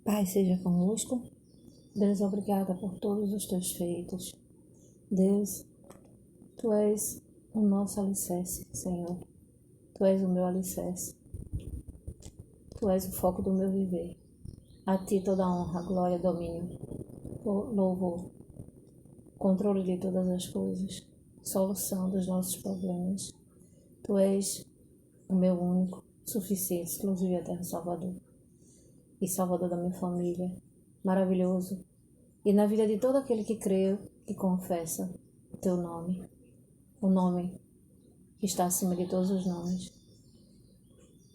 Pai seja convosco. Deus, obrigada por todos os teus feitos. Deus, Tu és o nosso alicerce, Senhor. Tu és o meu alicerce. Tu és o foco do meu viver. A Ti toda a honra, glória, domínio, louvor, controle de todas as coisas, solução dos nossos problemas. Tu és o meu único, suficiente, exclusivo e eterno Salvador. E Salvador da minha família, maravilhoso. E na vida de todo aquele que crê e confessa o Teu nome, o nome que está acima de todos os nomes.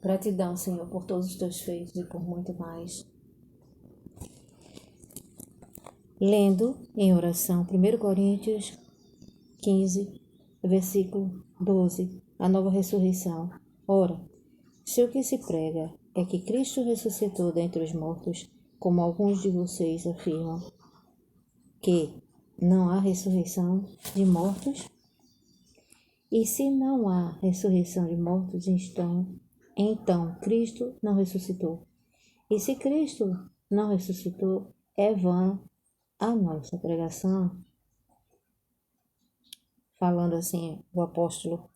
Gratidão, Senhor, por todos os Teus feitos e por muito mais. Lendo em oração 1 Coríntios 15, versículo 12, a nova ressurreição. Ora, se o que se prega é que Cristo ressuscitou dentre os mortos, como alguns de vocês afirmam, que não há ressurreição de mortos? E se não há ressurreição de mortos, então Cristo não ressuscitou. E se Cristo não ressuscitou, é vã a nossa pregação. Falando assim, o apóstolo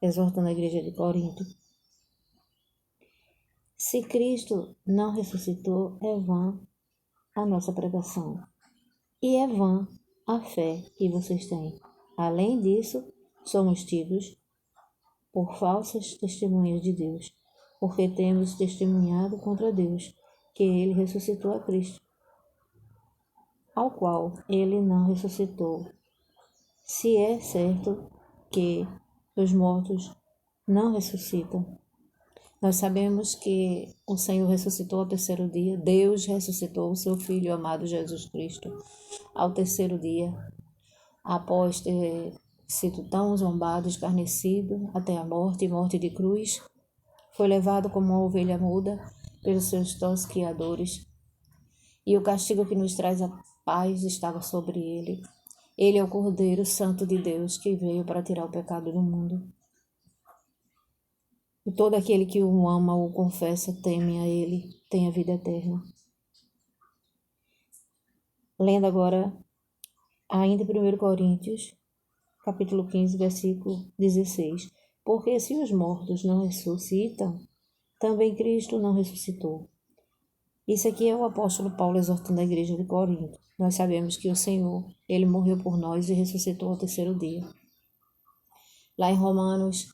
exortando a igreja de Corinto. Se Cristo não ressuscitou, é vã a nossa pregação. E é vã a fé que vocês têm. Além disso, somos tidos por falsas testemunhas de Deus, porque temos testemunhado contra Deus que Ele ressuscitou a Cristo, ao qual Ele não ressuscitou. Se é certo que os mortos não ressuscitam, nós sabemos que o Senhor ressuscitou ao terceiro dia. Deus ressuscitou o seu Filho amado Jesus Cristo ao terceiro dia, após ter sido tão zombado, escarnecido até a morte e morte de cruz. Foi levado como uma ovelha muda pelos seus tosquiadores, e o castigo que nos traz a paz estava sobre ele. Ele é o Cordeiro Santo de Deus que veio para tirar o pecado do mundo. E todo aquele que o ama ou confessa, teme a ele, tem a vida eterna. Lendo agora, ainda em 1 Coríntios, capítulo 15, versículo 16. Porque se os mortos não ressuscitam, também Cristo não ressuscitou. Isso aqui é o apóstolo Paulo exortando a igreja de Corinto. Nós sabemos que o Senhor, Ele morreu por nós e ressuscitou ao terceiro dia. Lá em Romanos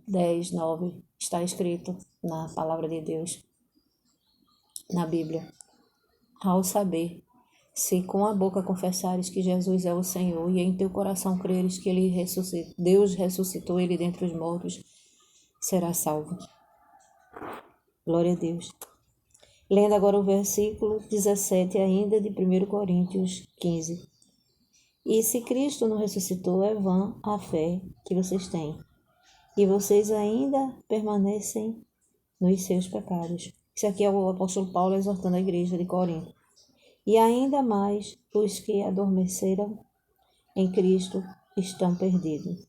10, 9, está escrito na palavra de Deus, na Bíblia. Ao saber, se com a boca confessares que Jesus é o Senhor e em teu coração creres que Ele ressuscitou, Deus ressuscitou Ele dentre os mortos, serás salvo. Glória a Deus. Lendo agora o versículo 17 ainda de 1 Coríntios 15. E se Cristo não ressuscitou, é vã a fé que vocês têm, e vocês ainda permanecem nos seus pecados. Isso aqui é o apóstolo Paulo exortando a igreja de Corinto. E ainda mais os que adormeceram em Cristo estão perdidos.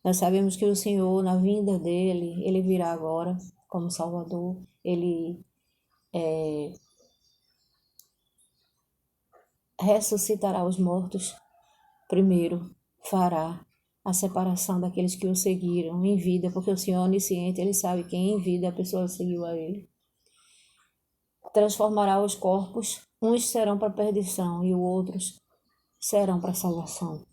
Nós sabemos que o Senhor, na vinda dele, ele virá agora como Salvador. Ele ressuscitará os mortos. Primeiro, fará a separação daqueles que o seguiram em vida, porque o Senhor é onisciente, Ele sabe quem em vida a pessoa seguiu a Ele. Transformará os corpos, uns serão para perdição e os outros serão para salvação.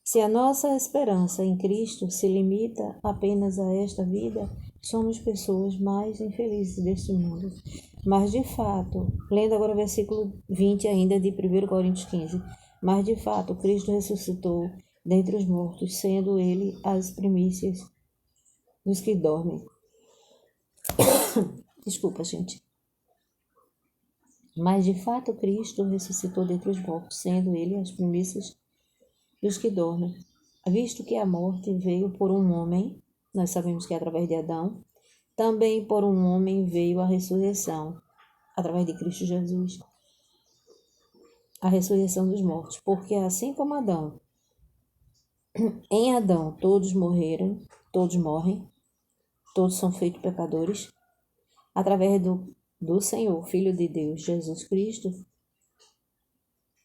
Se a nossa esperança em Cristo se limita apenas a esta vida, somos pessoas mais infelizes deste mundo. Mas de fato, lendo agora o versículo 20 ainda de 1 Coríntios 15, mas de fato Cristo ressuscitou dentre os mortos, sendo Ele as primícias dos que dormem. Desculpa, gente. Mas de fato Cristo ressuscitou dentre os mortos, sendo Ele as primícias dos que dormem. Visto que a morte veio por um homem, nós sabemos que é através de Adão, também por um homem veio a ressurreição, através de Cristo Jesus, a ressurreição dos mortos. Porque assim como em Adão todos morrem, todos são feitos pecadores, através do Senhor, Filho de Deus, Jesus Cristo,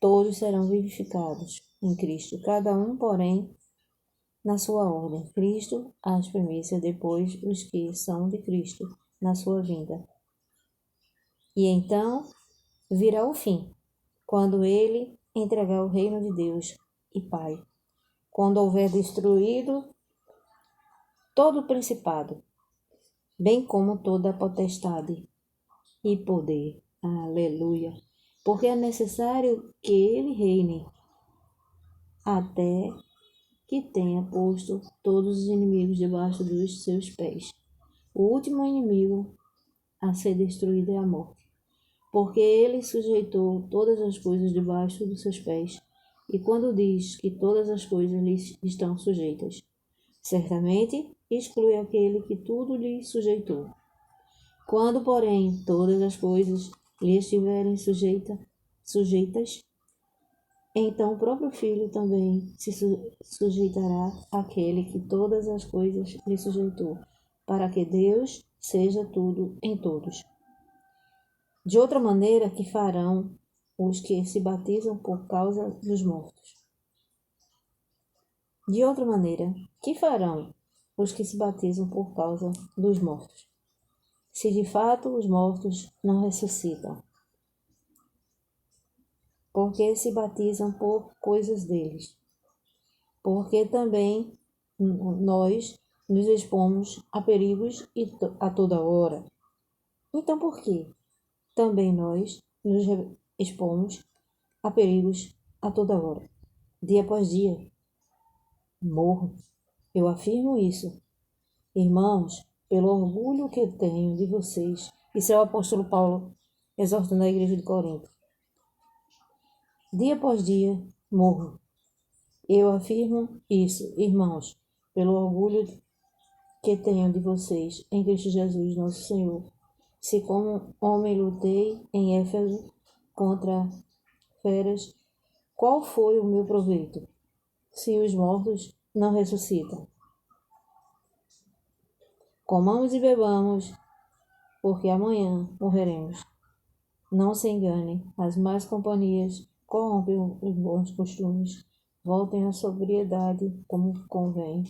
todos serão vivificados em Cristo, cada um, porém, na sua ordem. Cristo, as primícias, depois os que são de Cristo, na sua vinda. E então virá o fim, quando ele entregar o reino de Deus e Pai, quando houver destruído todo o principado, bem como toda a potestade e poder. Aleluia! Porque é necessário que ele reine até que tenha posto todos os inimigos debaixo dos seus pés. O último inimigo a ser destruído é a morte, porque ele sujeitou todas as coisas debaixo dos seus pés. E quando diz que todas as coisas lhe estão sujeitas, certamente exclui aquele que tudo lhe sujeitou. Quando, porém, todas as coisas lhe estiverem sujeitas, então o próprio Filho também se sujeitará àquele que todas as coisas lhe sujeitou, para que Deus seja tudo em todos. De outra maneira que farão os que se batizam por causa dos mortos. De outra maneira que farão os que se batizam por causa dos mortos, se de fato os mortos não ressuscitam, porque se batizam por coisas deles, porque também nós nos expomos a perigos a toda hora. Então, por que também nós nos expomos a perigos a toda hora, dia após dia? Morro. Eu afirmo isso, irmãos, pelo orgulho que tenho de vocês. Isso é o apóstolo Paulo exortando a igreja de Corinto. Dia após dia, morro. Eu afirmo isso, irmãos, pelo orgulho que tenho de vocês em Cristo Jesus, nosso Senhor. Se como homem lutei em Éfeso contra feras, qual foi o meu proveito, se os mortos não ressuscitam? Comamos e bebamos, porque amanhã morreremos. Não se engane, as más companhias corrompem os bons costumes. Voltem à sobriedade como convém.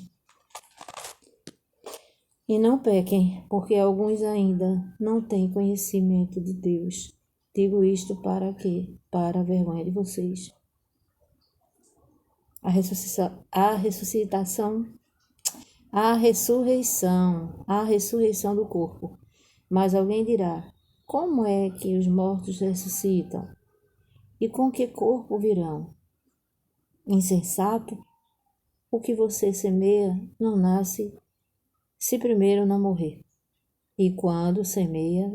E não pequem, porque alguns ainda não têm conhecimento de Deus. Digo isto para quê? Para a vergonha de vocês. A ressurreição do corpo. Mas alguém dirá: como é que os mortos ressuscitam? E com que corpo virão? Insensato, o que você semeia não nasce se primeiro não morrer. E quando semeia,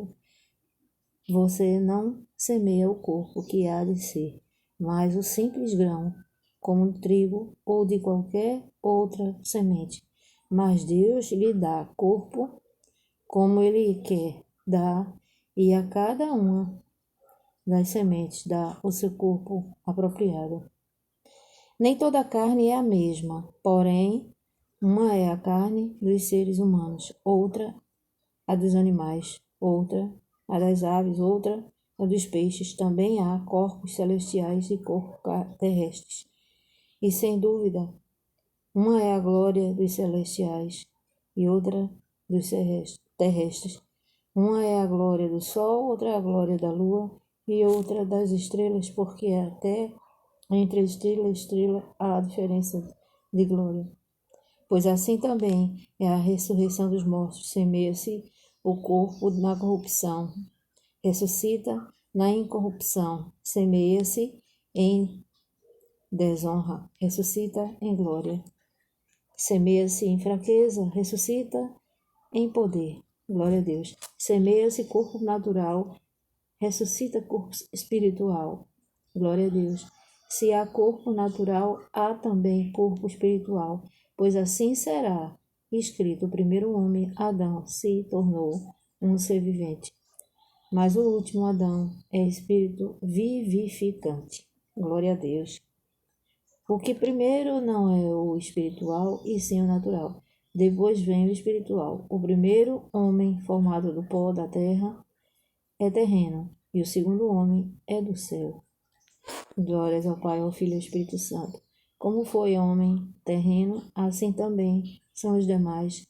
você não semeia o corpo que há de ser, mas o simples grão, como um trigo ou de qualquer outra semente. Mas Deus lhe dá corpo como Ele quer dar, e a cada uma das sementes dá o seu corpo apropriado. Nem toda a carne é a mesma, porém, uma é a carne dos seres humanos, outra a dos animais, outra a das aves, outra a dos peixes. Também há corpos celestiais e corpos terrestres. E sem dúvida, uma é a glória dos celestiais e outra dos terrestres. Uma é a glória do sol, outra é a glória da lua e outra das estrelas, porque até entre estrela e estrela há diferença de glória. Pois assim também é a ressurreição dos mortos. Semeia-se o corpo na corrupção, ressuscita na incorrupção. Semeia-se em desonra, ressuscita em glória. Semeia-se em fraqueza, ressuscita em poder. Glória a Deus. Semeia-se corpo natural, ressuscita corpo espiritual. Glória a Deus. Se há corpo natural, há também corpo espiritual, pois assim será escrito: o primeiro homem, Adão, se tornou um ser vivente, mas o último Adão é espírito vivificante. Glória a Deus. O que primeiro não é o espiritual, e sim o natural. Depois vem o espiritual. O primeiro homem, formado do pó da terra, é terreno, e o segundo homem é do céu. Glórias ao Pai, ao Filho e ao Espírito Santo. Como foi homem terreno, assim também são os demais,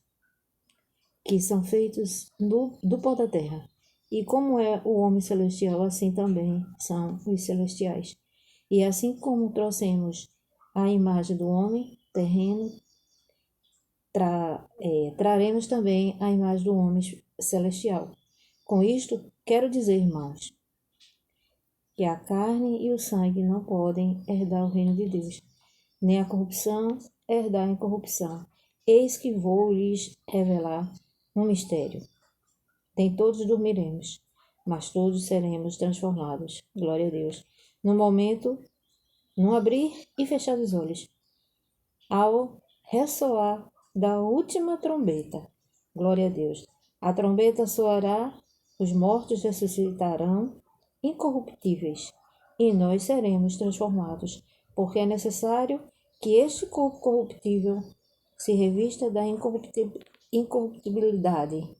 que são feitos do pó da terra. E como é o homem celestial, assim também são os celestiais. E assim como trouxemos a imagem do homem terreno, traremos também a imagem do homem celestial. Com isto, quero dizer, irmãos, que a carne e o sangue não podem herdar o reino de Deus, nem a corrupção herdar a incorrupção. Eis que vou lhes revelar um mistério. Nem todos dormiremos, mas todos seremos transformados. Glória a Deus. No momento, no abrir e fechar dos olhos, ao ressoar da última trombeta. Glória a Deus. A trombeta soará, os mortos ressuscitarão incorruptíveis, e nós seremos transformados, porque é necessário que este corpo corruptível se revista da incorruptibilidade,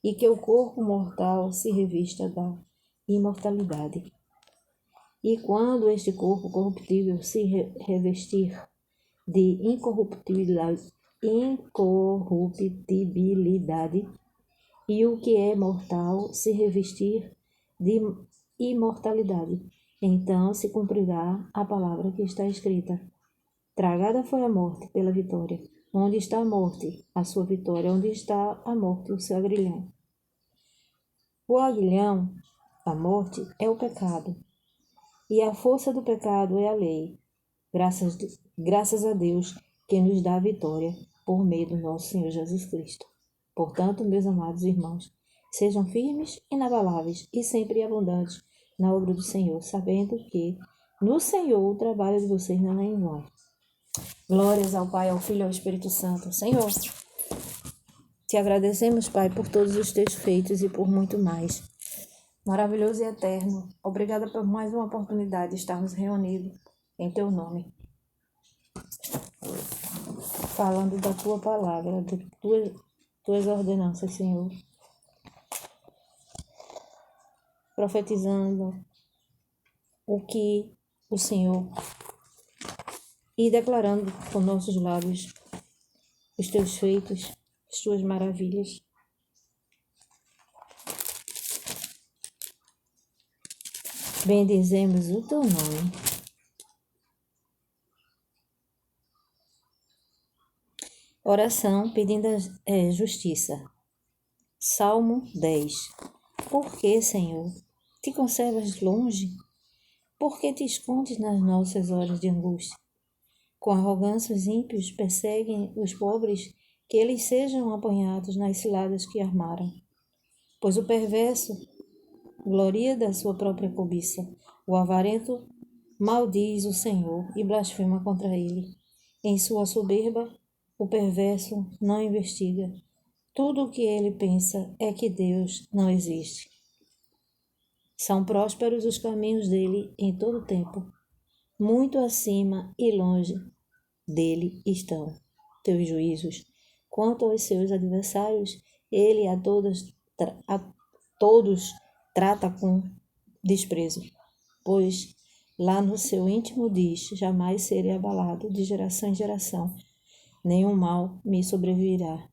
e que o corpo mortal se revista da imortalidade. E quando este corpo corruptível se revestir de incorruptibilidade, e o que é mortal se revestir de imortalidade, então se cumprirá a palavra que está escrita: tragada foi a morte pela vitória. Onde está a morte, a sua vitória? Onde está a morte, o seu aguilhão? O aguilhão da morte é o pecado, e a força do pecado é a lei. Graças a Deus que nos dá a vitória por meio do nosso Senhor Jesus Cristo. Portanto, meus amados irmãos, sejam firmes, inabaláveis e sempre abundantes na obra do Senhor, sabendo que no Senhor o trabalho de vocês não é em vão. Glórias ao Pai, ao Filho e ao Espírito Santo. Senhor, te agradecemos, Pai, por todos os teus feitos e por muito mais. Maravilhoso e eterno, obrigada por mais uma oportunidade de estarmos reunidos em teu nome, falando da tua palavra, das tuas ordenanças, Senhor, profetizando o que o Senhor e declarando com nossos lábios os teus feitos, as tuas maravilhas. Bendizemos o teu nome. Oração pedindo justiça. Salmo 10. Por que, Senhor, te conservas longe? Por que te escondes nas nossas horas de angústia? Com arrogância os ímpios perseguem os pobres, que eles sejam apanhados nas ciladas que armaram. Pois o perverso gloria da sua própria cobiça. O avarento maldiz o Senhor e blasfema contra ele. Em sua soberba, o perverso não investiga. Tudo o que ele pensa é que Deus não existe. São prósperos os caminhos dele em todo o tempo. Muito acima e longe dele estão teus juízos. Quanto aos seus adversários, ele a todos trata com desprezo, pois lá no seu íntimo diz: jamais serei abalado de geração em geração, nenhum mal me sobrevirá.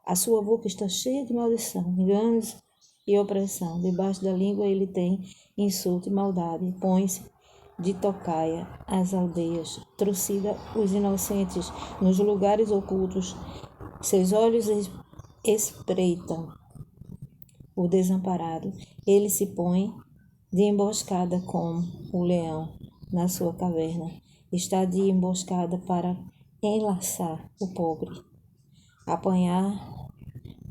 A sua boca está cheia de maldição, enganos e opressão. Debaixo da língua ele tem insulto e maldade. Põe-se de tocaia às aldeias, trucida os inocentes nos lugares ocultos. Seus olhos espreitam o desamparado. Ele se põe de emboscada como o leão na sua caverna. Está de emboscada para enlaçar o pobre.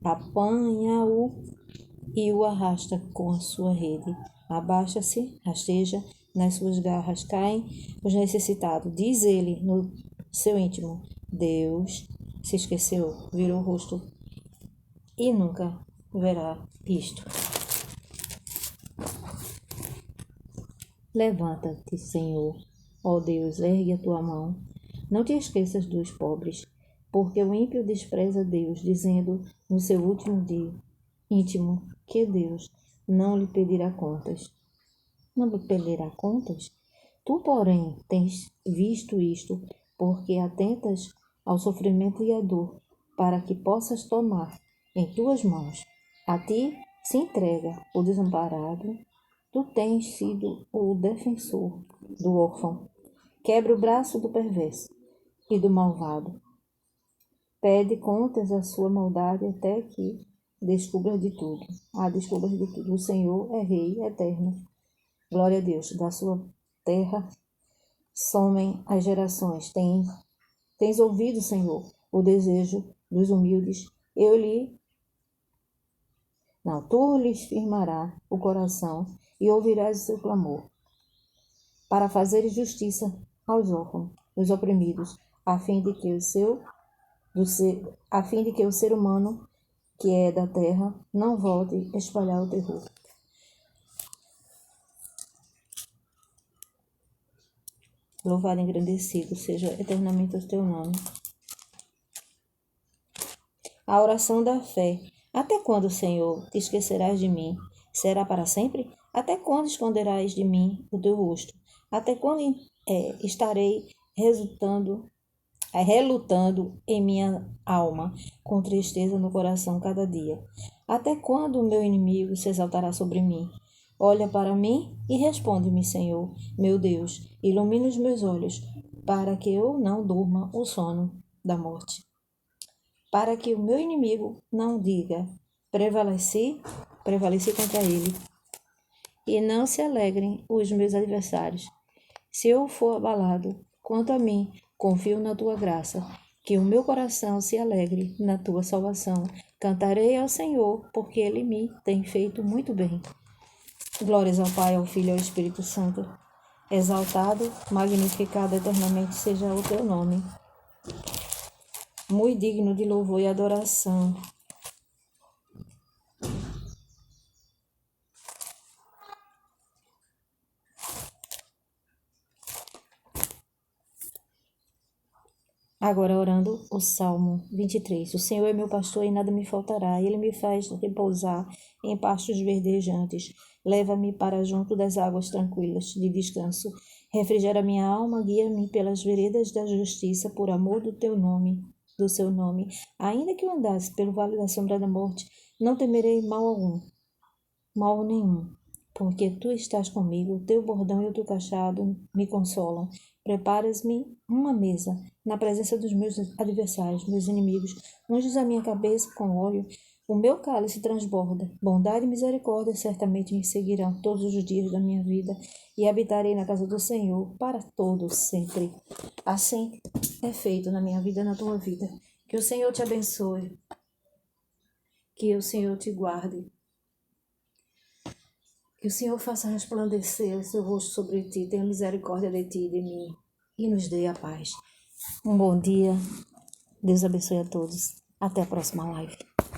Apanha-o e o arrasta com a sua rede. Abaixa-se, rasteja, nas suas garras caem os necessitados. Diz ele no seu íntimo: Deus se esqueceu, virou o rosto e nunca verá isto. Levanta-te, Senhor, ó Deus, ergue a tua mão. Não te esqueças dos pobres, porque o ímpio despreza Deus, dizendo no seu último dia íntimo que Deus não lhe pedirá contas. Não lhe pedirá contas? Tu, porém, tens visto isto, porque atentas ao sofrimento e à dor, para que possas tomar em tuas mãos. A ti se entrega o desamparado, tu tens sido o defensor do órfão. Quebra o braço do perverso e do malvado. Pede contas à sua maldade até que descubras de tudo. Descubras de tudo. O Senhor é Rei eterno. Glória a Deus. Da sua terra somem as gerações. Tens ouvido, Senhor, o desejo dos humildes. Tu lhes firmará o coração e ouvirás o seu clamor, para fazer justiça aos órfãos, os oprimidos, a fim de que o ser humano que é da terra não volte a espalhar o terror. Louvado e engrandecido seja eternamente o teu nome. A oração da fé. Até quando, Senhor, te esquecerás de mim? Será para sempre? Até quando esconderás de mim o teu rosto? Até quando estarei relutando em minha alma, com tristeza no coração cada dia? Até quando o meu inimigo se exaltará sobre mim? Olha para mim e responde-me, Senhor, meu Deus, ilumina os meus olhos, para que eu não durma o sono da morte. Para que o meu inimigo não diga, prevaleci contra ele, e não se alegrem os meus adversários. Se eu for abalado, quanto a mim, confio na tua graça, que o meu coração se alegre na tua salvação. Cantarei ao Senhor, porque ele me tem feito muito bem. Glórias ao Pai, ao Filho e ao Espírito Santo. Exaltado, magnificado eternamente seja o teu nome. Muito digno de louvor e adoração. Agora orando o Salmo 23. O Senhor é meu pastor e nada me faltará. Ele me faz repousar em pastos verdejantes. Leva-me para junto das águas tranquilas de descanso. Refrigera minha alma, guia-me pelas veredas da justiça, por amor do seu nome. Ainda que eu andasse pelo vale da sombra da morte, não temerei mal nenhum, porque tu estás comigo, o teu bordão e o teu cajado me consolam. Preparas-me uma mesa na presença dos meus adversários, meus inimigos. Unges a minha cabeça com óleo, o meu cálice transborda. Bondade e misericórdia certamente me seguirão todos os dias da minha vida, e habitarei na casa do Senhor para todos sempre. Assim é feito na minha vida e na tua vida. Que o Senhor te abençoe, que o Senhor te guarde, que o Senhor faça resplandecer o seu rosto sobre ti, tenha misericórdia de ti e de mim, e nos dê a paz. Um bom dia. Deus abençoe a todos. Até a próxima live.